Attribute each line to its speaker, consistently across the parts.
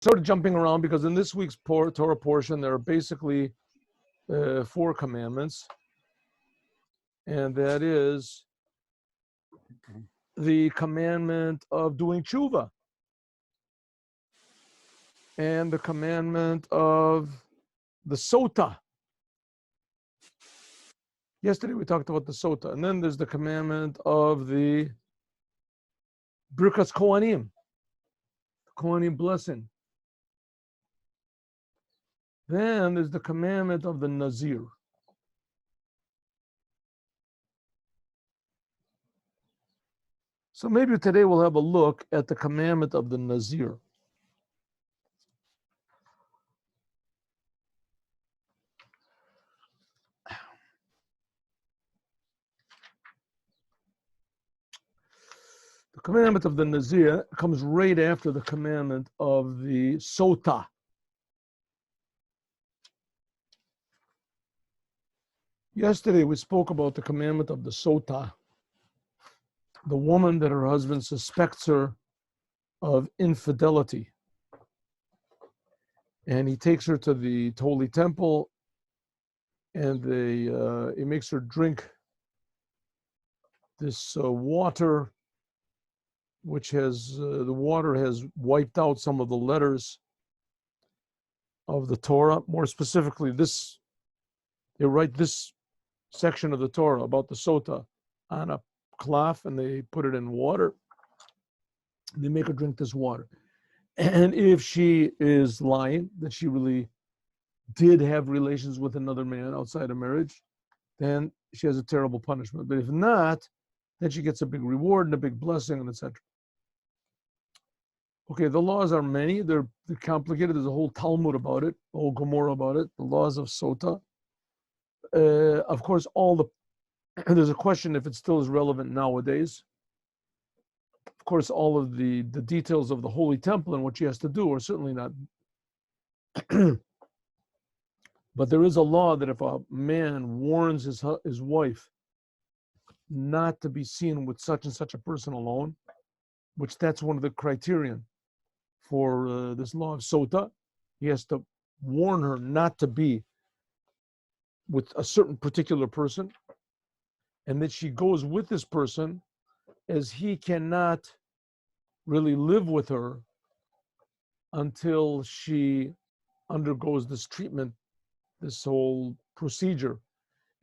Speaker 1: sort of jumping around because in this week's Torah portion, there are basically 4 commandments. And that is the commandment of doing tshuva and the commandment of the sota. Yesterday we talked about the sota, and then there's the commandment of the Birkas Kohanim, the Kohanim blessing. Then there's the commandment of the Nazir. So maybe today we'll have a look at the commandment of the Nazir. The commandment of the Nazir comes right after the commandment of the Sota. Yesterday we spoke about the commandment of the Sota, the woman that her husband suspects her of infidelity. And he takes her to the holy temple and he makes her drink this water, which has, the water has wiped out some of the letters of the Torah. More specifically, they write this section of the Torah about the Sota on a cloth and they put it in water. They make her drink this water. And if she is lying, that she really did have relations with another man outside of marriage, then she has a terrible punishment. But if not, then she gets a big reward and a big blessing, and etc. Okay, the laws are many. They're complicated. There's a whole Talmud about it, a whole Gemara about it, the laws of Sota. Of course, there's a question if it still is relevant nowadays. Of course, all of the details of the Holy Temple and what she has to do are certainly not. But there is a law that if a man warns his wife not to be seen with such and such a person alone, which that's one of the criterion for this law of Sota, he has to warn her not to be with a certain particular person, and that she goes with this person as he cannot really live with her until she undergoes this treatment, this whole procedure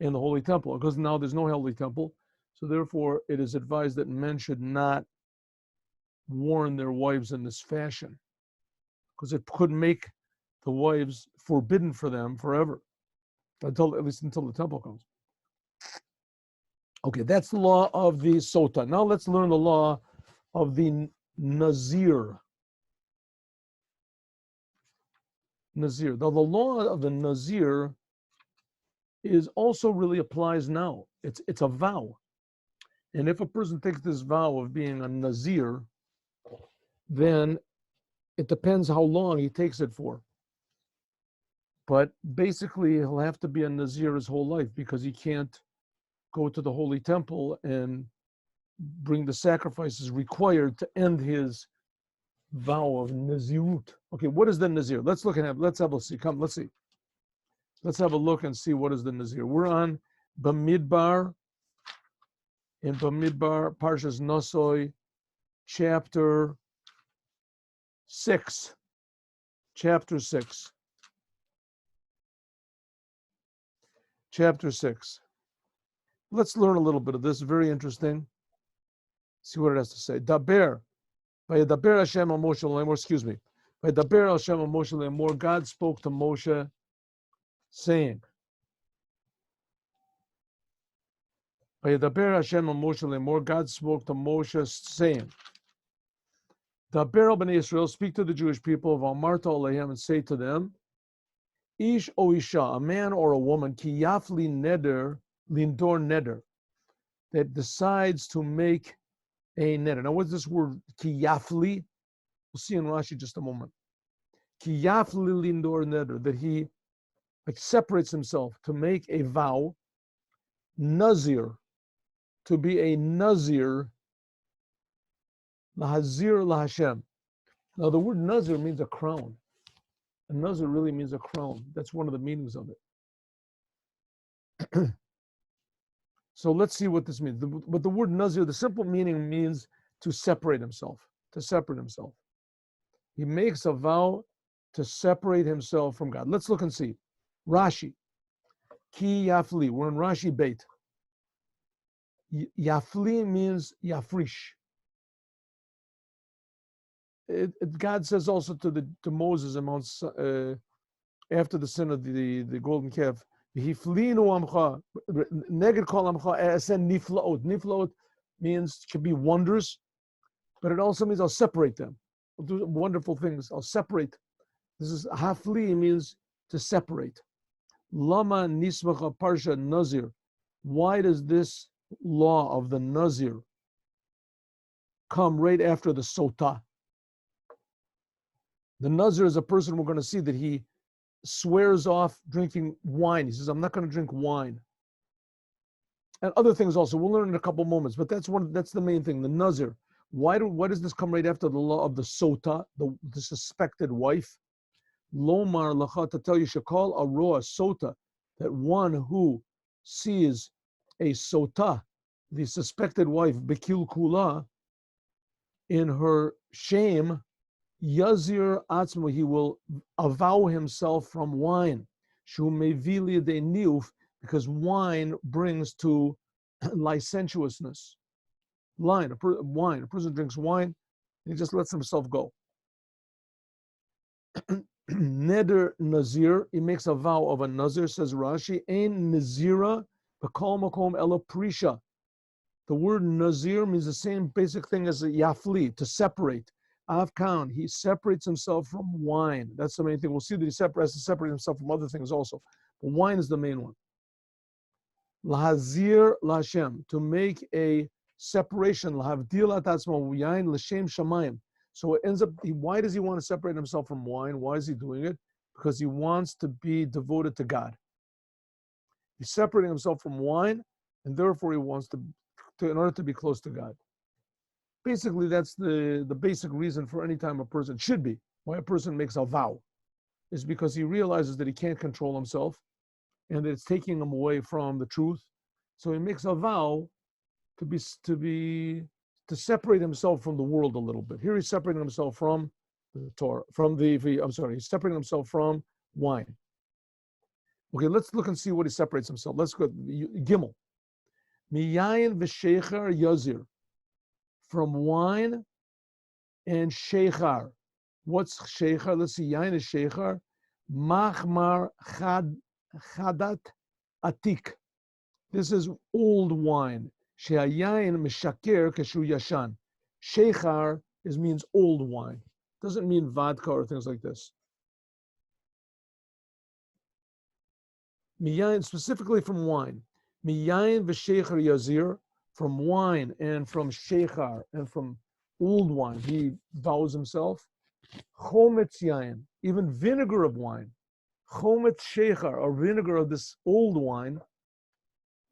Speaker 1: in the Holy Temple. Because now there's no Holy Temple, so therefore it is advised that men should not warn their wives in this fashion, because it could make the wives forbidden for them forever, at least until the temple comes. Okay, that's the law of the Sota. Now let's learn the law of the Nazir. Nazir. Now the law of the Nazir is also really applies now. It's a vow. And if a person takes this vow of being a Nazir, then it depends how long he takes it for. But basically, he'll have to be a Nazir his whole life because he can't go to the Holy Temple and bring the sacrifices required to end his vow of Nazirut. Okay, what is the Nazir? Let's look at it. Let's have a see. Come, let's see. Let's have a look and see what is the Nazir. We're on Bamidbar, in Bamidbar, Parshas Nosoi, chapter 6. Chapter 6. Chapter 6. Let's learn a little bit of this. Very interesting. See what it has to say. Daber. Vayedaber Hashem al Moshe lemor. Excuse me. Vayedaber Hashem al Moshe lemor. God spoke to Moshe, saying. Vayedaber Hashem al Moshe lemor. God spoke to Moshe, saying. Daber al bnei Yisrael. Speak to the Jewish people of Amarta Alehem and say to them, Ish o Isha, a man or a woman, ki yafli neder, lindor neder, that decides to make a neder. Now, what's this word, ki yafli? We'll see in Rashi just a moment. Ki yafli lindor neder, that he separates himself to make a vow, nazir, to be a nazir, lahazir laHashem, Now, the word nazir means a crown. A nazir really means a crown. That's one of the meanings of it. So let's see what this means. But the word nazir, the simple meaning means to separate himself. To separate himself. He makes a vow to separate himself from God. Let's look and see. Rashi. Ki yafli. We're in Rashi Beit. Yafli means yafrish. God says also to Moses after the sin of the golden calf, Niflaot. Niflaot means could be wonders, but it also means I'll separate them. I'll do wonderful things. I'll separate. This is hafli means to separate. Lama nismacha parsha nazir. Why does this law of the nazir come right after the sotah? The nazir is a person we're going to see that he swears off drinking wine. He says, I'm not going to drink wine. And other things also. We'll learn in a couple moments, but that's the main thing, the nazir. Why does this come right after the law of the sotah, the suspected wife? Lomar lacha, to tell you, shakal aroa sotah, that one who sees a sotah, the suspected wife, bekil kula, in her shame, yazir atzmo, he will avow himself from wine. Shu mevili de niuf, because wine brings to licentiousness. Wine. A person drinks wine, and he just lets himself go. Neder nazir, he makes a vow of a nazir, says Rashi. Ein nazira b'kol makom ela prisha. The word nazir means the same basic thing as a yafli, to separate. Avkan, he separates himself from wine. That's the main thing. We'll see that he has to separate himself from other things also. But wine is the main one. Lahazir Lashem, to make a separation. Lahavdil atatzmo yain l'shem shamayim. So it ends up, why does he want to separate himself from wine? Why is he doing it? Because he wants to be devoted to God. He's separating himself from wine, and therefore he wants to in order to be close to God. Basically, that's the basic reason for any time a person should be, why a person makes a vow, is because he realizes that he can't control himself and that it's taking him away from the truth. So he makes a vow to separate himself from the world a little bit. Here he's separating himself from the Torah, he's separating himself from wine. Okay, let's look and see what he separates himself. Let's go, Gimel. Miyayin v'sheichar yazir. From wine and sheichar. What's sheichar? Let's see, yayin is sheichar. Machmar chadat atik. This is old wine. Shehayayin mishaker kashu yashan. Sheichar means old wine. Doesn't mean vodka or things like this. Miyayin, specifically from wine. Miyayin v'sheichar yazir, from wine and from sheichar and from old wine, he vows himself. Chometz yayin, even vinegar of wine. Chometz sheichar, or vinegar of this old wine.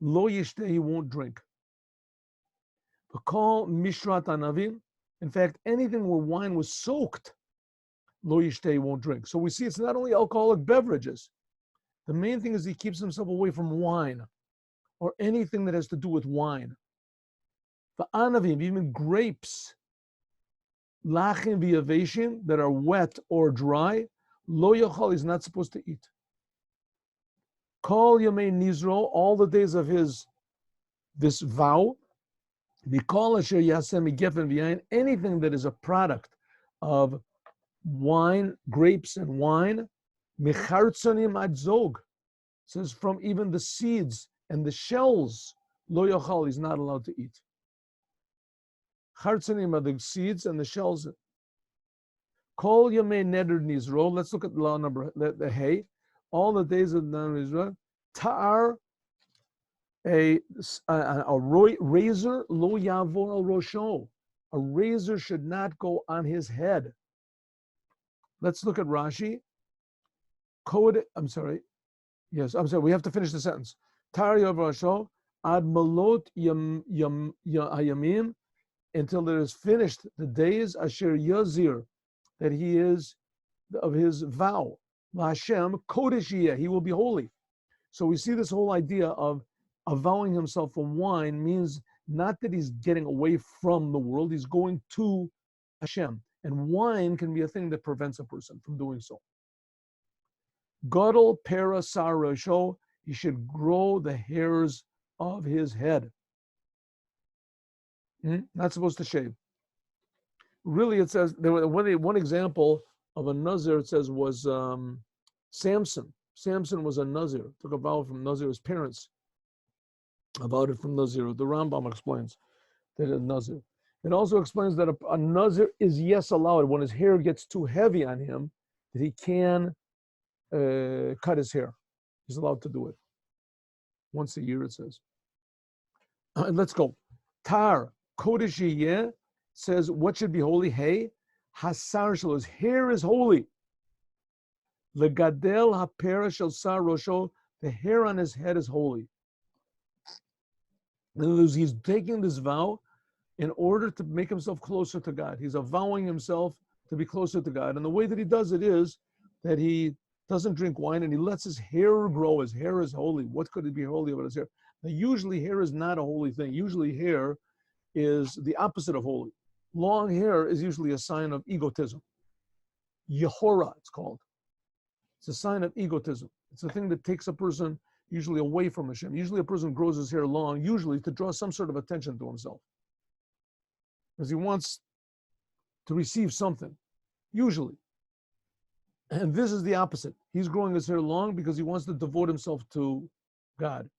Speaker 1: Lo yishteh, he won't drink. V'kol mishrat anavim, in fact, anything where wine was soaked, lo yishteh, he won't drink. So we see it's not only alcoholic beverages. The main thing is he keeps himself away from wine, or anything that has to do with wine. V'anavim, even grapes, lachim v'yaveshim, that are wet or dry, lo yachal, he's not supposed to eat. Kol yamei nizro, all the days of this vow, v'kol asher yasem gefen v'yayin, anything that is a product of wine, grapes and wine, mechartzonim ad zog, says from even the seeds and the shells, lo yachal, he's not allowed to eat. Chartzonim are the seeds and the shells. Kol yamei neder nizro. Let's look at law number the hay. All the days of the Israel. Ta'ar, a razor lo yavor al rosho. A razor should not go on his head. Let's look at Rashi. We have to finish the sentence. Ta'ar yavor rosho ad malot hayamim, until it is finished the days asher yazir, that he is of his vow. Hashem kodesh yeh, he will be holy. So we see this whole idea of avowing himself from wine means not that he's getting away from the world, he's going to Hashem. And wine can be a thing that prevents a person from doing so. Gadol pera sar rosho, he should grow the hairs of his head. Not supposed to shave. Really, it says, there was one example of a Nazir, it says, was Samson. Samson was a Nazir, took a vow from Nazir, his parents, about it from Nazir. The Rambam explains that a Nazir. It also explains that a Nazir is allowed when his hair gets too heavy on him, that he can cut his hair. He's allowed to do it. Once a year, it says. And let's go. Tar, Kodesh Yeh, says what should be holy? Hey, Hasar Shelo, his hair is holy. Legadel hapera shel sar rosho, the hair on his head is holy. In other words, he's taking this vow in order to make himself closer to God. He's avowing himself to be closer to God. And the way that he does it is that he doesn't drink wine and he lets his hair grow. His hair is holy. What could it be holy about his hair? Now, usually hair is not a holy thing. Usually hair is the opposite of holy. Long hair is usually a sign of egotism. Yehora, it's called. It's a sign of egotism. It's a thing that takes a person usually away from Hashem. Usually a person grows his hair long, usually to draw some sort of attention to himself. Because he wants to receive something, usually. And this is the opposite. He's growing his hair long because he wants to devote himself to God. It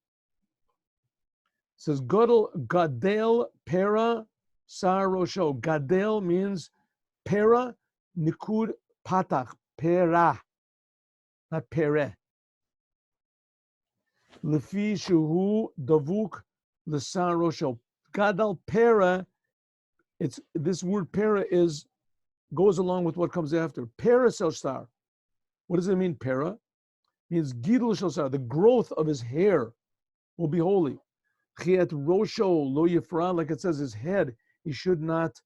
Speaker 1: says, Gadel pera sar rosho. Gadel means pera, nikud patach, pera, not pere. Lefi shuhu davuk l'sar rosho. Gadal pera, it's this word pera goes along with what comes after. Pera shel sar. What does it mean, pera? It means gidul shel sar, the growth of his hair will be holy. Chiat rosho lo yifra, like it says, his head he should not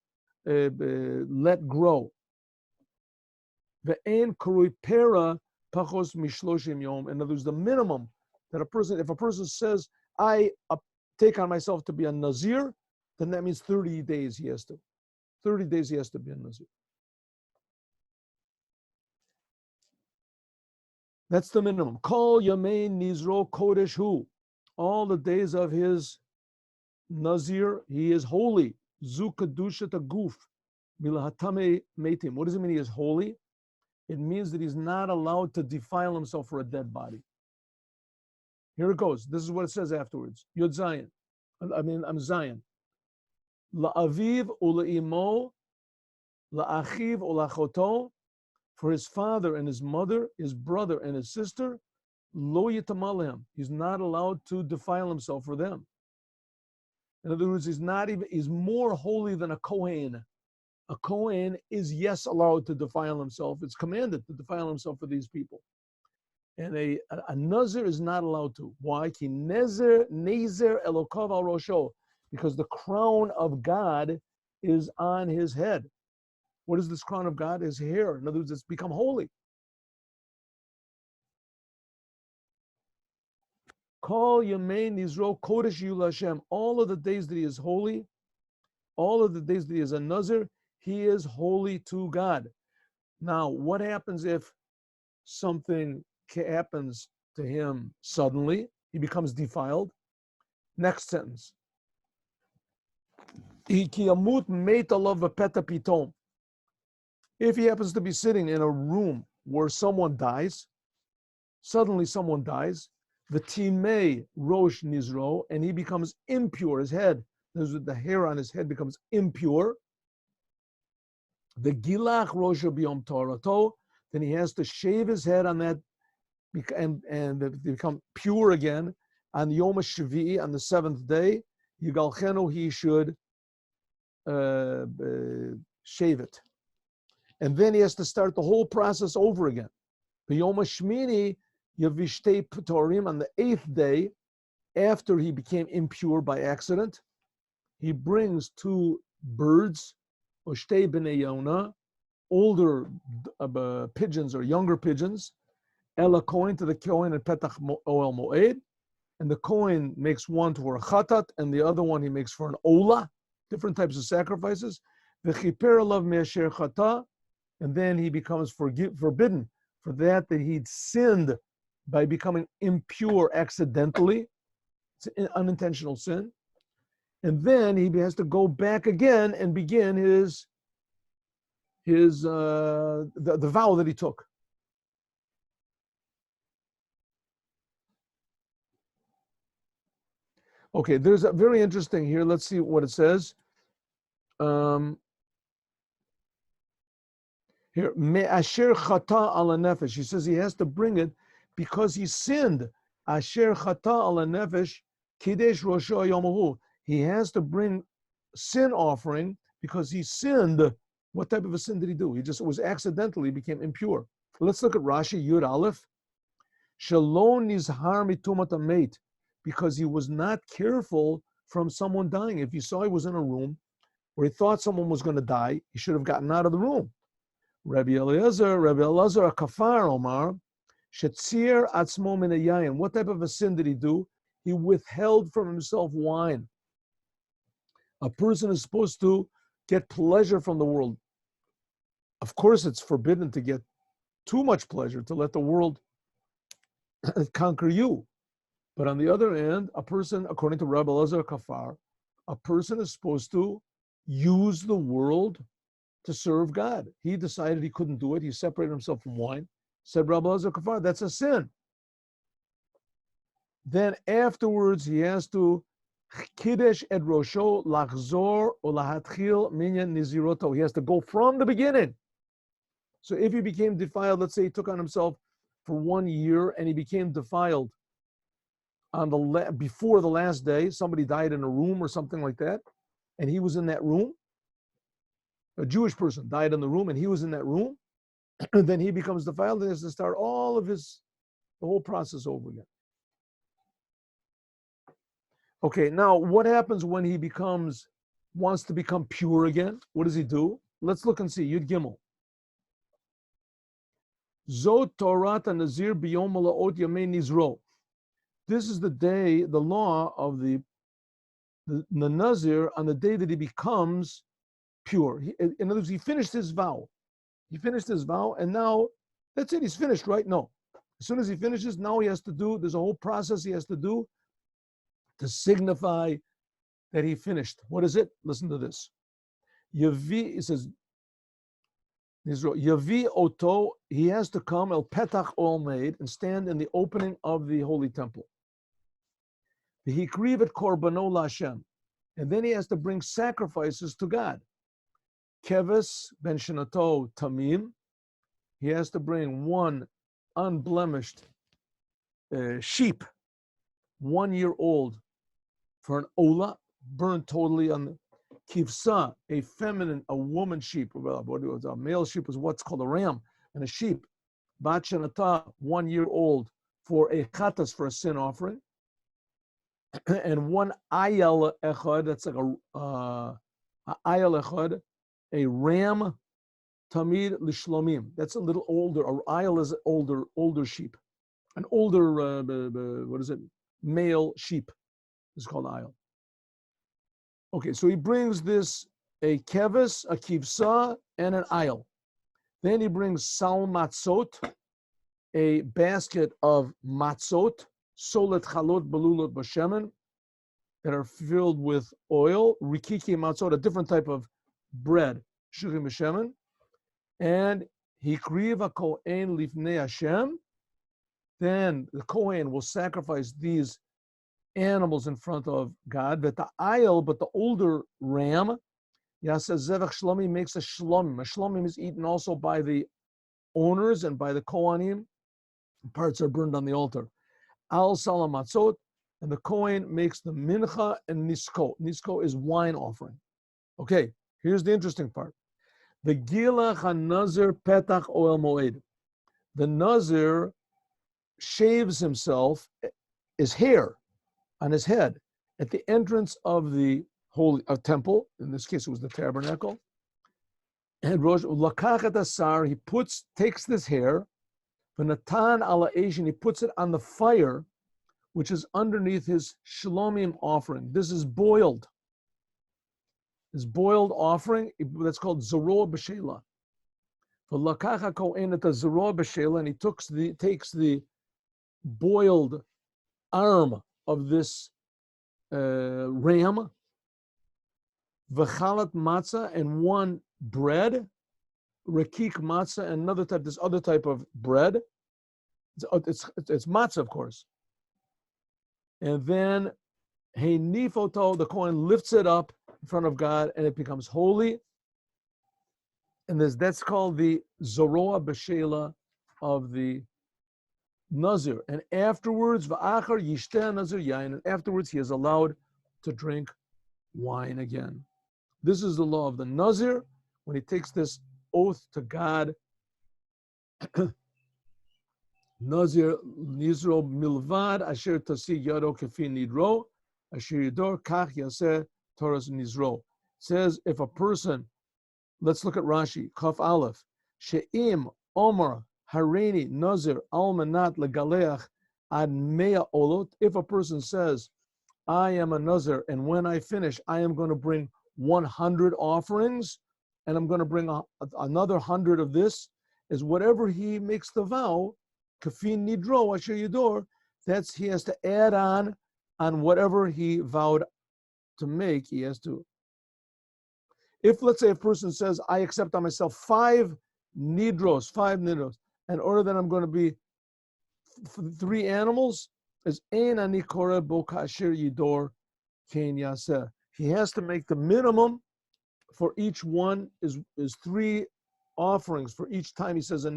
Speaker 1: let grow. Ve'en korui pera pachos mishloshim yom. In other words, the minimum that if a person says, I take on myself to be a Nazir, then that means 30 days he has to. 30 days he has to be a Nazir. That's the minimum. Kol yamein nizro kodesh hu. All the days of his Nazir, he is holy. Zu kedushat aguf milahatame meitim. What does it mean he is holy? It means that he's not allowed to defile himself for a dead body. Here it goes. This is what it says afterwards. Yod Zayin. I'm Zion. La'aviv u'la'imo, la'achiv u'lachoto, for his father and his mother, his brother and his sister, lo yitamalhem. He's not allowed to defile himself for them. In other words, he's more holy than a Kohen. A Kohen is, yes, allowed to defile himself. It's commanded to defile himself for these people. And a Nazir is not allowed to. Why? Ki nezer elokav al rosho. Because the crown of God is on his head. What is this crown of God? His hair. In other words, it's become holy. Kol Yamein Nizro Kodesh Yul Hashem. All of the days that he is holy, all of the days that he is a Nazir, he is holy to God. Now, what happens if something happens to him suddenly? He becomes defiled. Next sentence. If he happens to be sitting in a room where someone dies, suddenly someone dies, the timei rosh nizro, and he becomes impure, his head, the hair on his head becomes impure. The gilach rosh biyom torato, then he has to shave his head on that and become pure again on Yom HaShvi'i, on the seventh day. Yigalchenu, he should shave it. And then he has to start the whole process over again. The Yom HaShmini, Yavishtei Ptorim, on the 8th day, after he became impure by accident, he brings 2 birds, Oshtei B'nei Yonah, older pigeons or younger pigeons, ela coin to the Kohen and Petach Oel Moed, and the Kohen makes one for a chatat, and the other one he makes for an ola, different types of sacrifices. V'chiper alav me'asher chata, and then he becomes forbidden for that he'd sinned by becoming impure accidentally. It's an unintentional sin. And then he has to go back again and begin the vow that he took. Okay, there's a very interesting here. Let's see what it says. Here, me'asher chata ala nefesh. He says he has to bring it because he sinned. Asher chata ala nefesh kidesh rosho yomahu. He has to bring sin offering because he sinned. What type of a sin did he do? He just was accidentally became impure. Let's look at Rashi Yud Aleph. Shalom nizhar mitumat amet, because he was not careful from someone dying. If you saw he was in a room where he thought someone was going to die, he should have gotten out of the room. Rabbi Elazar, a kafar Omar, shetzir atzmo min hayayin. What type of a sin did he do? He withheld from himself wine. A person is supposed to get pleasure from the world. Of course, it's forbidden to get too much pleasure, to let the world conquer you. But on the other hand, a person, according to Rabbi Elazar Kafar, a person is supposed to use the world to serve God. He decided he couldn't do it. He separated himself from wine. Said Rabbi Elazar Kafar, that's a sin. Then afterwards, he has to Kiddush et Rosho lachzor or lahatchil minyan niziroto. He has to go from the beginning. So if he became defiled, let's say he took on himself for 1 year and he became defiled on before the last day, somebody died in a room or something like that, and he was in that room. A Jewish person died in the room and he was in that room, then he becomes defiled and has to start the whole process over again. Okay, now what happens when he wants to become pure again? What does he do? Let's look and see. Yud Gimel. Zot Torah Nazir biyom malaot yamei nizro. This is the day, the law of the Nazir on the day that he becomes pure. In other words, he finished his vow. He finished his vow, and now that's it. He's finished, right? No. As soon as he finishes, now he has to do. There's a whole process he has to do to signify that he finished. What is it? Listen to this. Yavi, it says, Yavi Oto, he has to come, El Petach Olmeid, and stand in the opening of the Holy Temple. He krivet korbano Hashem, and then he has to bring sacrifices to God. Keves ben Shanato Tamim, he has to bring one unblemished sheep, 1 year old, for an ola, burned totally on the kivsa, a woman sheep. A male sheep is what's called a ram, and a sheep. Bat Shanata, 1 year old, for a chatas, for a sin offering. And one ayal echad, that's like a ayal echad, a ram tamid lishlomim. That's a little older. A ayal is an older sheep, an older male sheep. It's called ayal. Okay, so he brings this, a keves, a kivsa, and an ayal. Then he brings sal matzot, a basket of matzot, solet chalot belulot b'shemen, that are filled with oil, rikiki matzot, a different type of bread, shuchim b'shemen, and hikriv kohen lifnei Hashem. Then the kohen will sacrifice these animals in front of God. But the ayal, but the older ram, Yasa Zevach Shlomim, makes a shlomim. A shlomim is eaten also by the owners and by the kohanim. Parts are burned on the altar. Al salam matzot, and the kohen makes the mincha and nisko. Nisko is wine offering. Okay, here's the interesting part. The gilach hanazir petach oel moed. The nazir shaves himself, his hair on his head at the entrance of the holy temple. In this case, it was the tabernacle. And Rosh Lakachat Asar, he takes this hair, V'natan ala Asian, he puts it on the fire, which is underneath his Shalomim offering. This is boiled. His boiled offering, that's called Zoroa B'Shela. V'lakacha kohen et Zoroa B'Shela, and he takes the boiled arm of this ram, V'chalat matzah, and one bread, Rakik matzah, and this other type of bread. It's matzah, of course. And then Heinifoto, the Kohen lifts it up in front of God, and it becomes holy. And that's called the Zoroa B'Shela of the Nazir. And afterwards, V'achar Yishteh Nazir Yain, and afterwards he is allowed to drink wine again. This is the law of the Nazir when he takes this oath to God. Nazir Nizro Milvad Asher Tasi Yado Kefi Nidro Asher Yidor Kach Yaseh Torah's Nizro. Says if a person, let's look at Rashi, Chaf Aleph, She'im Omar Hareini Nazir Almanat Legaleach Ad Mea Olot, if a person says, I am a Nazir, and when I finish, I am going to bring 100 offerings, and I'm going to bring another 100 of this, is whatever he makes the vow, Kafin Nidro Asher Yidor, that's he has to add on whatever he vowed to make, he has to. If, let's say, a person says, I accept on myself 5 nidros, in order that I'm going to be 3 animals, as Ein Ani Koreh Bo Kasher Yidor Kein Yaseh. He has to make the minimum for each one is 3 offerings for each time he says a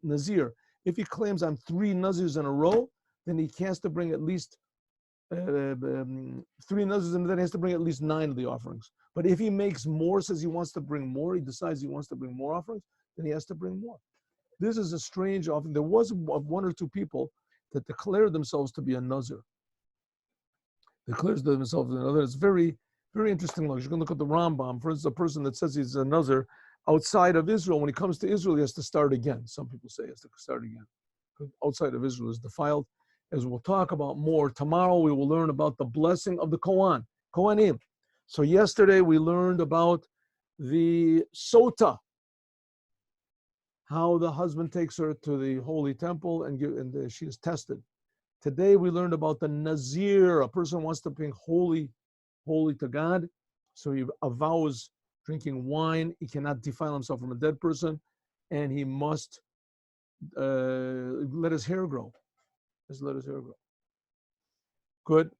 Speaker 1: Nazir. If he claims I'm 3 Nazirs in a row, then he has to bring at least 3 Nazirs, and then he has to bring at least 9 of the offerings. But if he makes more, says he wants to bring more, he decides he wants to bring more offerings, then he has to bring more. This is a strange offering. There was 1 or 2 people that declared themselves to be a Nazir. Declares themselves another. It's very, very interesting. Look, you can look at the Rambam. For instance, a person that says he's a Nazir outside of Israel, when he comes to Israel, he has to start again. Some people say he has to start again. Outside of Israel is defiled. As we'll talk about more, tomorrow we will learn about the blessing of the Kohanim. So yesterday we learned about the Sota, how the husband takes her to the holy temple and she is tested. Today we learned about the Nazir. A person wants to bring holy to God, so he avows drinking wine. He cannot defile himself from a dead person, and he must let his hair grow. Just let his hair grow. Good.